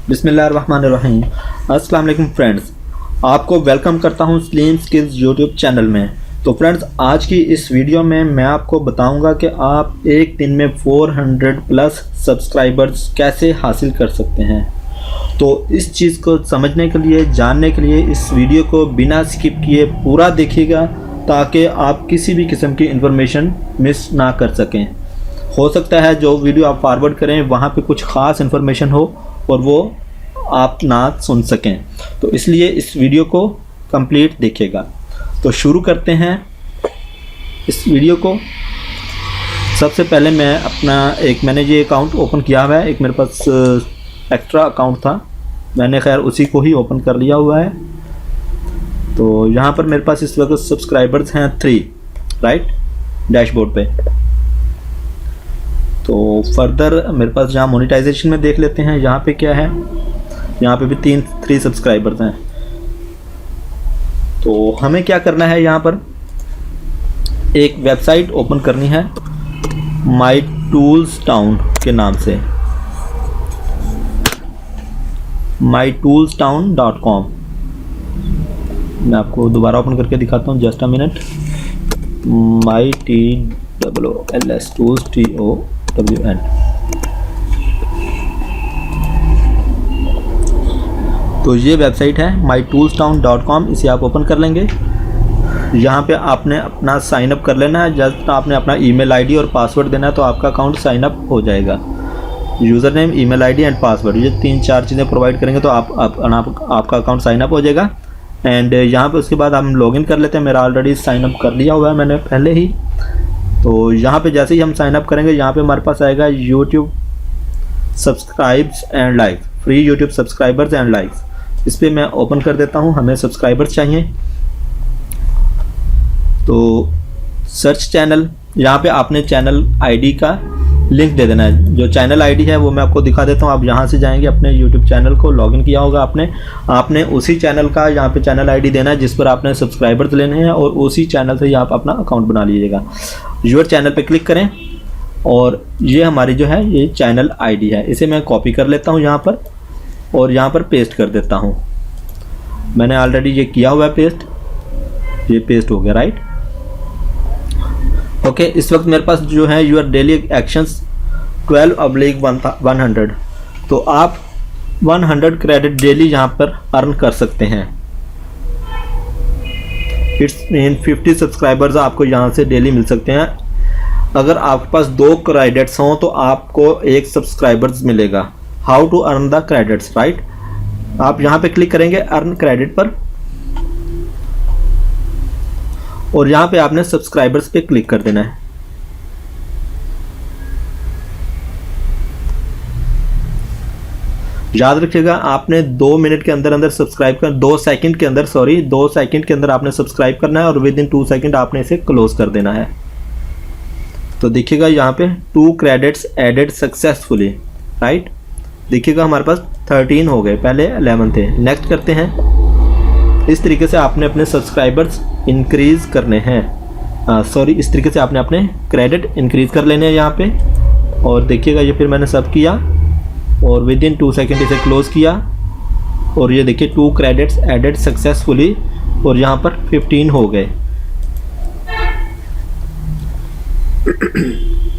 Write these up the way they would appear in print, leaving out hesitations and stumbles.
बिस्मिल्लाहिर्रहमानिर्रहीम। अस्सलाम वालेकुम फ्रेंड्स, आपको वेलकम करता हूं स्लिम स्किल्स यूट्यूब चैनल में। तो फ्रेंड्स, आज की इस वीडियो में मैं आपको बताऊंगा कि आप एक दिन में 400 प्लस सब्सक्राइबर्स कैसे हासिल कर सकते हैं। तो इस चीज़ को समझने के लिए, जानने के लिए इस वीडियो को बिना स्किप किए पूरा देखिएगा ताकि आप किसी भी किस्म की इंफॉर्मेशन मिस ना कर सकें। हो सकता है जो वीडियो आप फॉरवर्ड करें वहाँ पे कुछ ख़ास इन्फॉर्मेशन हो और वो आप ना सुन सकें, तो इसलिए इस वीडियो को कंप्लीट देखिएगा। तो शुरू करते हैं इस वीडियो को। सबसे पहले मैंने ये अकाउंट ओपन किया हुआ है। एक मेरे पास एक्स्ट्रा अकाउंट था, मैंने खैर उसी को ही ओपन कर लिया हुआ है। तो यहाँ पर मेरे पास इस वक्त सब्सक्राइबर्स हैं 3, राइट, डैशबोर्ड पे। तो फर्दर मेरे पास जहाँ मोनेटाइजेशन में देख लेते हैं, यहाँ पे क्या है, यहाँ पे भी 3 सब्सक्राइबर्स हैं। तो हमें क्या करना है, यहाँ पर एक वेबसाइट ओपन करनी है माई टूल्स टाउन के नाम से, mytoolstown.com। मैं आपको दोबारा ओपन करके दिखाता हूँ, जस्ट अ मिनट। mytoolstown। तो ये वेबसाइट है mytoolstown.com, इसे आप ओपन कर लेंगे। यहाँ पे आपने अपना साइन अप कर लेना है। जस्ट आपने अपना ईमेल आईडी और पासवर्ड देना है तो आपका अकाउंट साइन अप हो जाएगा। User name, email ID and password, ये 3-4 चीज़ें प्रोवाइड करेंगे तो आपका अकाउंट साइन अप हो जाएगा। एंड यहाँ पे उसके बाद हम लॉगिन कर लेते हैं। मेरा ऑलरेडी साइन अप कर लिया हुआ है मैंने पहले ही। तो यहाँ पे जैसे ही हम साइन अप करेंगे, यहाँ पे हमारे पास आएगा YouTube subscribes and like, free YouTube subscribers and likes. इस पर मैं ओपन कर देता हूँ। हमें सब्सक्राइबर्स चाहिए, तो सर्च चैनल, यहाँ पे आपने चैनल आईडी का लिंक दे देना है। जो चैनल आईडी है वो मैं आपको दिखा देता हूँ। आप यहाँ से जाएंगे, अपने यूट्यूब चैनल को लॉगिन किया होगा आपने उसी चैनल का यहाँ पे चैनल आईडी देना है जिस पर आपने सब्सक्राइबर्स लेने हैं, और उसी चैनल से ही आप अपना अकाउंट बना लीजिएगा। यूर चैनल पे क्लिक करें और ये हमारी जो है ये चैनल आईडी है। इसे मैं कॉपी कर लेता हूँ यहाँ पर और यहाँ पर पेस्ट कर देता हूँ। मैंने ऑलरेडी ये किया हुआ है पेस्ट, ये पेस्ट हो गया, राइट। ओके, इस वक्त मेरे पास जो है यूर डेली एक्शंस 12/100। तो आप 100 क्रेडिट डेली यहाँ पर अर्न कर सकते हैं। इट्स मीन 50 सब्सक्राइबर्स आपको यहाँ से डेली मिल सकते हैं। अगर आपके पास 2 क्रेडिट्स हों तो आपको 1 सब्सक्राइबर्स मिलेगा। How to earn the credits, right. आप यहाँ पे क्लिक करेंगे अर्न क्रेडिट पर और यहाँ पे आपने सब्सक्राइबर्स पे क्लिक कर देना है। याद रखिएगा, आपने 2 मिनट के अंदर सब्सक्राइब कर 2 सेकंड के अंदर आपने सब्सक्राइब करना है और विद इन 2 सेकंड आपने इसे क्लोज कर देना है। तो देखिएगा यहाँ पे 2 क्रेडिट्स एडेड सक्सेसफुली, राइट। देखिएगा हमारे पास 13 हो गए, पहले 11 थे। नेक्स्ट करते हैं। इस तरीके से आपने अपने सब्सक्राइबर्स इंक्रीज करने हैं, इस तरीके से आपने अपने क्रेडिट इंक्रीज कर लेने हैं यहाँ पे। और देखिएगा ये फिर मैंने सब किया और विद इन 2 सेकेंड इसे क्लोज किया और ये देखिए 2 क्रेडिट्स एडेड सक्सेसफुली और यहाँ पर 15 हो गए।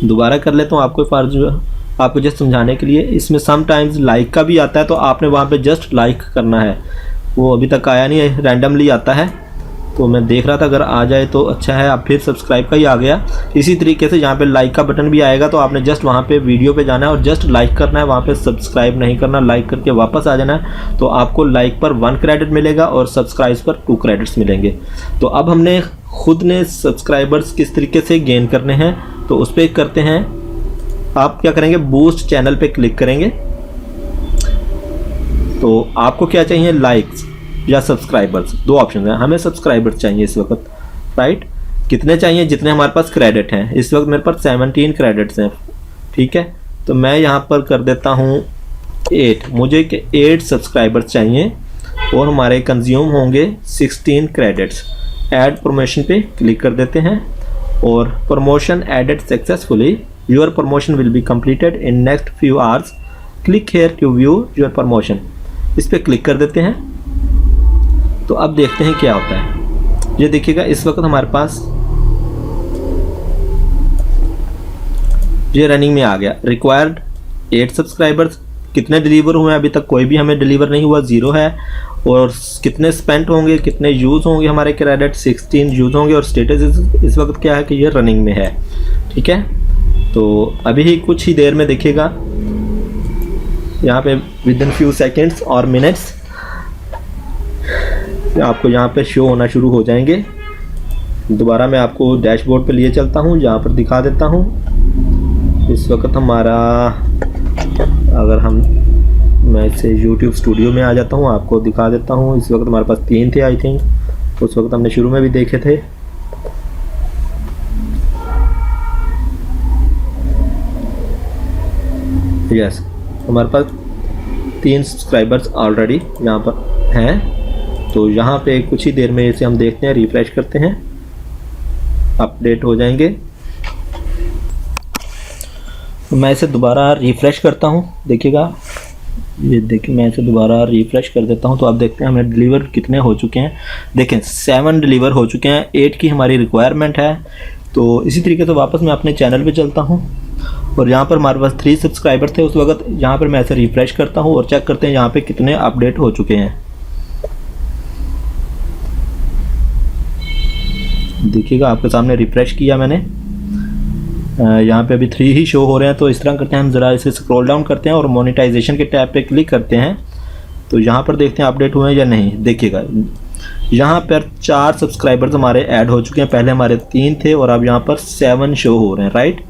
दोबारा कर लेता हूँ आपको जस्ट समझाने के लिए। इसमें समटाइम्स लाइक का भी आता है, तो आपने वहाँ पे जस्ट लाइक करना है। वो अभी तक आया नहीं है, रैंडमली आता है। तो मैं देख रहा था अगर आ जाए तो अच्छा है। अब फिर सब्सक्राइब का ही आ गया। इसी तरीके से यहाँ पे लाइक का बटन भी आएगा, तो आपने जस्ट वहाँ पे वीडियो पे जाना है और जस्ट लाइक करना है। वहाँ पे सब्सक्राइब नहीं करना, लाइक करके वापस आ जाना है। तो आपको लाइक पर 1 क्रेडिट मिलेगा और सब्सक्राइब पर 2 क्रेडिट्स मिलेंगे। तो अब हमने खुद ने सब्सक्राइबर्स किस तरीके से गेन करने हैं, तो उस पर करते हैं। आप क्या करेंगे, बूस्ट चैनल पे क्लिक करेंगे। तो आपको क्या चाहिए, लाइक्स या सब्सक्राइबर्स, 2 ऑप्शन है। हमें सब्सक्राइबर्स चाहिए इस वक्त, राइट। कितने चाहिए, जितने हमारे पास क्रेडिट हैं। इस वक्त मेरे पास 17 क्रेडिट्स हैं, ठीक है। तो मैं यहाँ पर कर देता हूँ 8। मुझे 8 सब्सक्राइबर्स चाहिए और हमारे कंज्यूम होंगे 16 क्रेडिट्स। ऐड प्रमोशन पे क्लिक कर देते हैं और promotion added successfully, your promotion will be completed in next few hours click here to view your promotion, इस पर क्लिक कर देते हैं। तो अब देखते हैं क्या होता है। ये देखिएगा इस वक्त हमारे पास ये रनिंग में आ गया। रिक्वायर्ड 8 सब्सक्राइबर्स, कितने डिलीवर हुए हैं अभी तक कोई भी हमें डिलीवर नहीं हुआ, 0 है। और कितने स्पेंट होंगे, कितने यूज़ होंगे हमारे क्रेडिट, 16 यूज़ होंगे। और स्टेटस इस वक्त क्या है कि ये रनिंग में है। ठीक है, तो अभी ही कुछ ही देर में देखिएगा यहाँ पे विद इन फ्यू सेकेंड्स और मिनट्स आपको यहाँ पे शो होना शुरू हो जाएंगे। दोबारा मैं आपको डैशबोर्ड पे लिए चलता हूँ, जहाँ पर दिखा देता हूँ। इस वक्त हमारा, अगर मैं इसे YouTube स्टूडियो में आ जाता हूँ, आपको दिखा देता हूँ। इस वक्त हमारे पास 3 थे आई थिंक, उस वक्त हमने शुरू में भी देखे थे। यस, हमारे पास 3 सब्सक्राइबर्स ऑलरेडी यहाँ पर हैं। तो यहाँ पे कुछ ही देर में इसे हम देखते हैं, रिफ्रेश करते हैं, अपडेट हो जाएंगे। मैं इसे दोबारा रिफ़्रेश करता हूँ, देखिएगा ये देखिए, मैं इसे दोबारा रिफ़्रेश कर देता हूँ। तो आप देखते हैं हमें डिलीवर कितने हो चुके हैं। देखें 7 डिलीवर हो चुके हैं, 8 की हमारी रिक्वायरमेंट है। तो इसी तरीके से वापस मैं अपने चैनल पे चलता हूँ और यहाँ पर हमारे पास 3 सब्सक्राइबर थे उस वक्त। यहाँ पर मैं ऐसे रिफ़्रेश करता हूँ और चेक करते हैं यहाँ पर कितने अपडेट हो चुके हैं। देखिएगा आपके सामने रिफ़्रेश किया मैंने, यहाँ पे अभी 3 ही शो हो रहे हैं। तो इस तरह करते हैं, हम ज़रा इसे स्क्रॉल डाउन करते हैं और मोनेटाइजेशन के टैब पे क्लिक करते हैं। तो यहाँ पर देखते हैं अपडेट हुए हैं या नहीं। देखिएगा यहाँ पर 4 सब्सक्राइबर्स हमारे ऐड हो चुके हैं, पहले हमारे 3 थे और अब यहाँ पर 7 शो हो रहे हैं, राइट।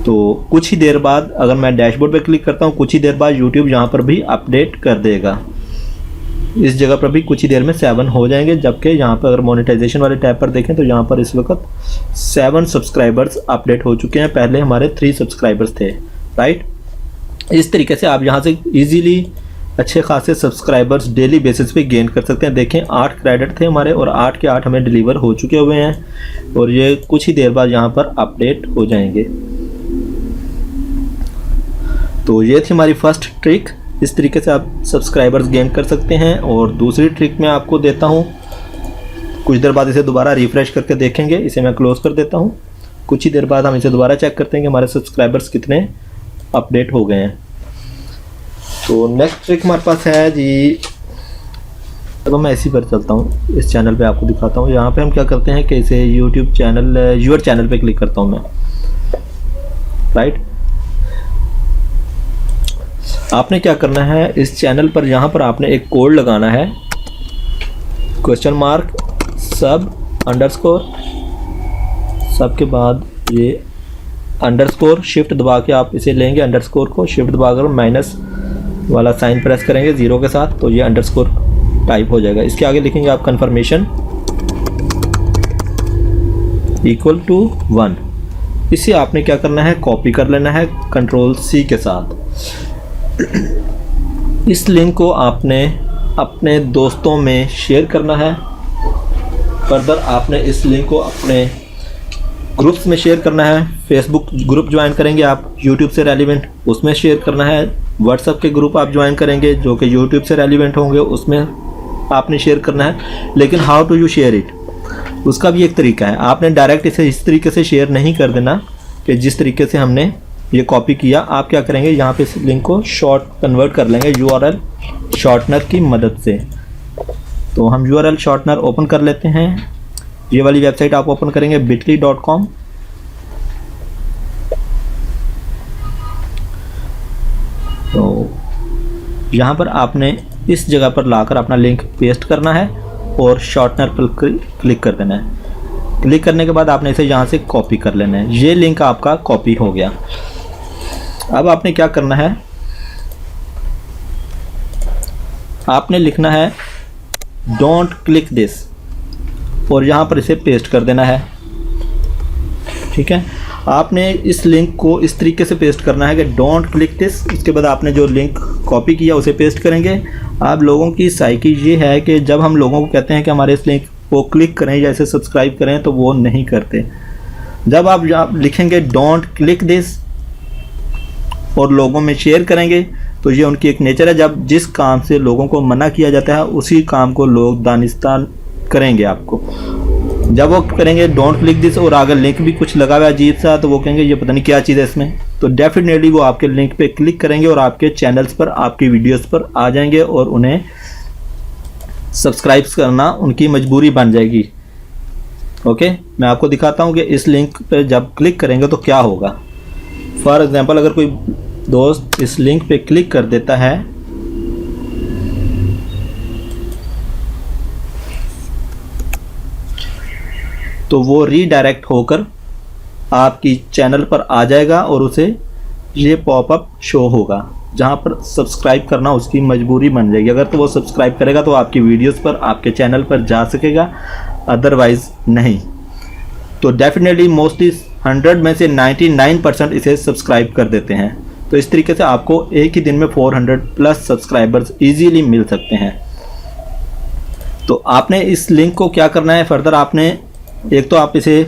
तो कुछ ही देर बाद अगर मैं डैशबोर्ड पे क्लिक करता हूँ, कुछ ही देर बाद यूट्यूब यहाँ पर भी अपडेट कर देगा। इस जगह पर भी कुछ ही देर में 7 हो जाएंगे। जबकि यहाँ पर अगर मोनेटाइजेशन वाले टैब पर देखें तो यहाँ पर इस वक्त 7 सब्सक्राइबर्स अपडेट हो चुके हैं, पहले हमारे 3 सब्सक्राइबर्स थे, राइट। इस तरीके से आप यहाँ से इजीली अच्छे खासे सब्सक्राइबर्स डेली बेसिस पे गेन कर सकते हैं। देखें 8 क्रेडिट थे हमारे और 8 के 8 हमें डिलीवर हो चुके हुए हैं और ये कुछ ही देर बाद यहाँ पर अपडेट हो जाएंगे। तो ये थी हमारी फर्स्ट ट्रिक, इस तरीके से आप सब्सक्राइबर्स गेन कर सकते हैं। और दूसरी ट्रिक मैं आपको देता हूँ, कुछ देर बाद इसे दोबारा रिफ़्रेश करके देखेंगे। इसे मैं क्लोज़ कर देता हूँ। कुछ ही देर बाद हम इसे दोबारा चेक करते हैं कि हमारे सब्सक्राइबर्स कितने अपडेट हो गए हैं। तो नेक्स्ट ट्रिक हमारे पास है जी, अब मैं इसी पर चलता हूँ, इस चैनल पे आपको दिखाता हूँ। यहाँ पे हम क्या करते हैं कि इसे यूट्यूब चैनल, यूर चैनल पे क्लिक करता हूँ मैं, राइट। आपने क्या करना है, इस चैनल पर यहाँ पर आपने एक कोड लगाना है, $, सब अंडरस्कोर, सब के बाद ये अंडरस्कोर, शिफ्ट दबा के आप इसे लेंगे, अंडरस्कोर को शिफ्ट दबाकर माइनस वाला साइन प्रेस करेंगे 0 के साथ, तो ये अंडरस्कोर टाइप हो जाएगा। इसके आगे लिखेंगे आप कन्फर्मेशन =1। इसे आपने क्या करना है, कॉपी कर लेना है Ctrl+C के साथ। इस लिंक को आपने अपने दोस्तों में शेयर करना है। फर्दर आपने इस लिंक को अपने ग्रुप्स में शेयर करना है। फेसबुक ग्रुप ज्वाइन करेंगे आप यूट्यूब से रेलिवेंट, उसमें शेयर करना है। व्हाट्सएप के ग्रुप आप ज्वाइन करेंगे जो कि यूट्यूब से रेलिवेंट होंगे, उसमें आपने शेयर करना है। लेकिन how to you share it, उसका भी एक तरीका है। आपने डायरेक्ट इसे इस तरीके से शेयर नहीं कर देना कि जिस तरीके से हमने ये कॉपी किया। आप क्या करेंगे, यहाँ पे इस लिंक को शॉर्ट कन्वर्ट कर लेंगे URL शॉर्टनर की मदद से। तो हम URL शॉर्टनर ओपन कर लेते हैं। ये वाली वेबसाइट आप ओपन करेंगे bitly.com। तो यहाँ पर आपने इस जगह पर लाकर अपना लिंक पेस्ट करना है और शॉर्टनर पर क्लिक कर देना है। क्लिक करने के बाद आपने इसे यहाँ से कॉपी कर लेना है। ये लिंक आपका कॉपी हो गया। अब आपने क्या करना है, आपने लिखना है डोंट क्लिक दिस और यहाँ पर इसे पेस्ट कर देना है। ठीक है, आपने इस लिंक को इस तरीके से पेस्ट करना है कि डोंट क्लिक दिस। उसके बाद आपने जो लिंक कॉपी किया उसे पेस्ट करेंगे। आप लोगों की साइकी ये है कि जब हम लोगों को कहते हैं कि हमारे इस लिंक को क्लिक करें या इसे सब्सक्राइब करें तो वो नहीं करते। जब आप लिखेंगे डोंट क्लिक दिस और लोगों में शेयर करेंगे तो ये उनकी एक नेचर है। जब जिस काम से लोगों को मना किया जाता है उसी काम को लोग दानिस्तान करेंगे आपको। जब वो करेंगे डोंट क्लिक दिस और अगर लिंक भी कुछ लगा हुआ है अजीब सा तो वो कहेंगे ये पता नहीं क्या चीज़ है इसमें, तो डेफिनेटली वो आपके लिंक पे क्लिक करेंगे और आपके चैनल्स पर आपकी वीडियोस पर आ जाएंगे और उन्हें सब्सक्राइब करना उनकी मजबूरी बन जाएगी। ओके, मैं आपको दिखाता हूँ कि इस लिंक पर जब क्लिक करेंगे तो क्या होगा। फॉर एग्जांपल अगर कोई दोस्त इस लिंक पे क्लिक कर देता है तो वो रीडायरेक्ट होकर आपकी चैनल पर आ जाएगा और उसे ये पॉपअप शो होगा जहाँ पर सब्सक्राइब करना उसकी मजबूरी बन जाएगी। अगर तो वो सब्सक्राइब करेगा तो आपकी वीडियोस पर आपके चैनल पर जा सकेगा, अदरवाइज नहीं। तो डेफिनेटली मोस्टली 100 में से 99% इसे सब्सक्राइब कर देते हैं। तो इस तरीके से आपको एक ही दिन में 400 प्लस सब्सक्राइबर्स इजीली मिल सकते हैं। तो आपने इस लिंक को क्या करना है फर्दर, आपने एक तो आप इसे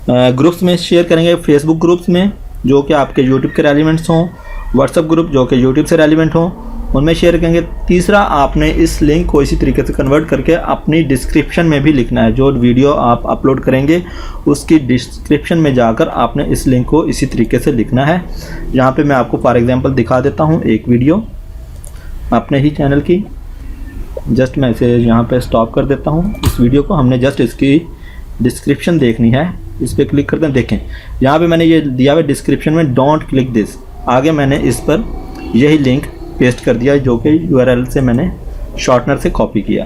ग्रुप्स में शेयर करेंगे, फेसबुक ग्रुप्स में जो कि आपके यूट्यूब के रेलिवेंट्स हों, व्हाट्सएप ग्रुप जो कि यूट्यूब से रेलिवेंट हों उनमें शेयर करेंगे। तीसरा, आपने इस लिंक को इसी तरीके से कन्वर्ट करके अपनी डिस्क्रिप्शन में भी लिखना है। जो वीडियो आप अपलोड करेंगे उसकी डिस्क्रिप्शन में जाकर आपने इस लिंक को इसी तरीके से लिखना है। यहाँ पे मैं आपको फॉर एग्जांपल दिखा देता हूँ एक वीडियो अपने ही चैनल की। जस्ट मैं इसे यहाँ पे स्टॉप कर देता हूँ इस वीडियो को। हमने जस्ट इसकी डिस्क्रिप्शन देखनी है, इस पर क्लिक करते हैं। देखें यहाँ पे मैंने ये दिया हुआ डिस्क्रिप्शन में डोंट क्लिक दिस, आगे मैंने इस पर यही लिंक पेस्ट कर दिया जो कि URL से मैंने शॉर्टनर से कॉपी किया।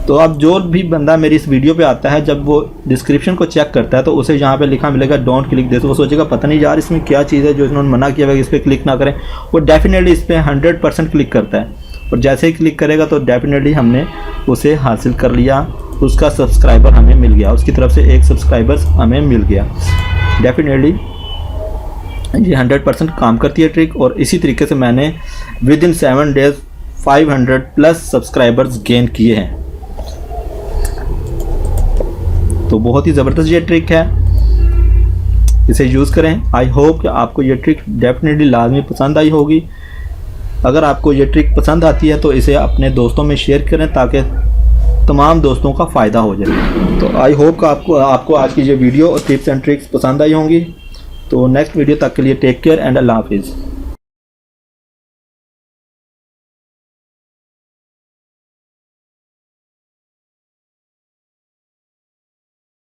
तो अब जो भी बंदा मेरी इस वीडियो पे आता है जब वो डिस्क्रिप्शन को चेक करता है तो उसे यहाँ पे लिखा मिलेगा डोंट क्लिक दिस। वो सोचेगा पता नहीं यार इसमें क्या चीज़ है जो इन्होंने मना किया हुआ इस पर क्लिक ना करें। वो डेफिनेटली इस पर 100% क्लिक करता है और जैसे ही क्लिक करेगा तो डेफिनेटली हमने उसे हासिल कर लिया, उसका सब्सक्राइबर हमें मिल गया, उसकी तरफ से एक सब्सक्राइबर हमें मिल गया। डेफिनेटली ये 100% काम करती है ट्रिक। और इसी तरीके से मैंने with in 7 days 500 plus subscribers gain किए हैं। तो बहुत ही ज़बरदस्त ये ट्रिक है, इसे यूज़ करें। आई होप कि आपको ये ट्रिक डेफिनेटली लाजमी पसंद आई होगी। अगर आपको ये ट्रिक पसंद आती है तो इसे अपने दोस्तों में शेयर करें ताकि तमाम दोस्तों का फ़ायदा हो जाए। तो आई होप कि आपको आज की ये वीडियो और टिप्स एंड ट्रिक्स पसंद आई होंगी। तो नेक्स्ट वीडियो तक के लिए टेक केयर एंड अल्लाह हाफिज़।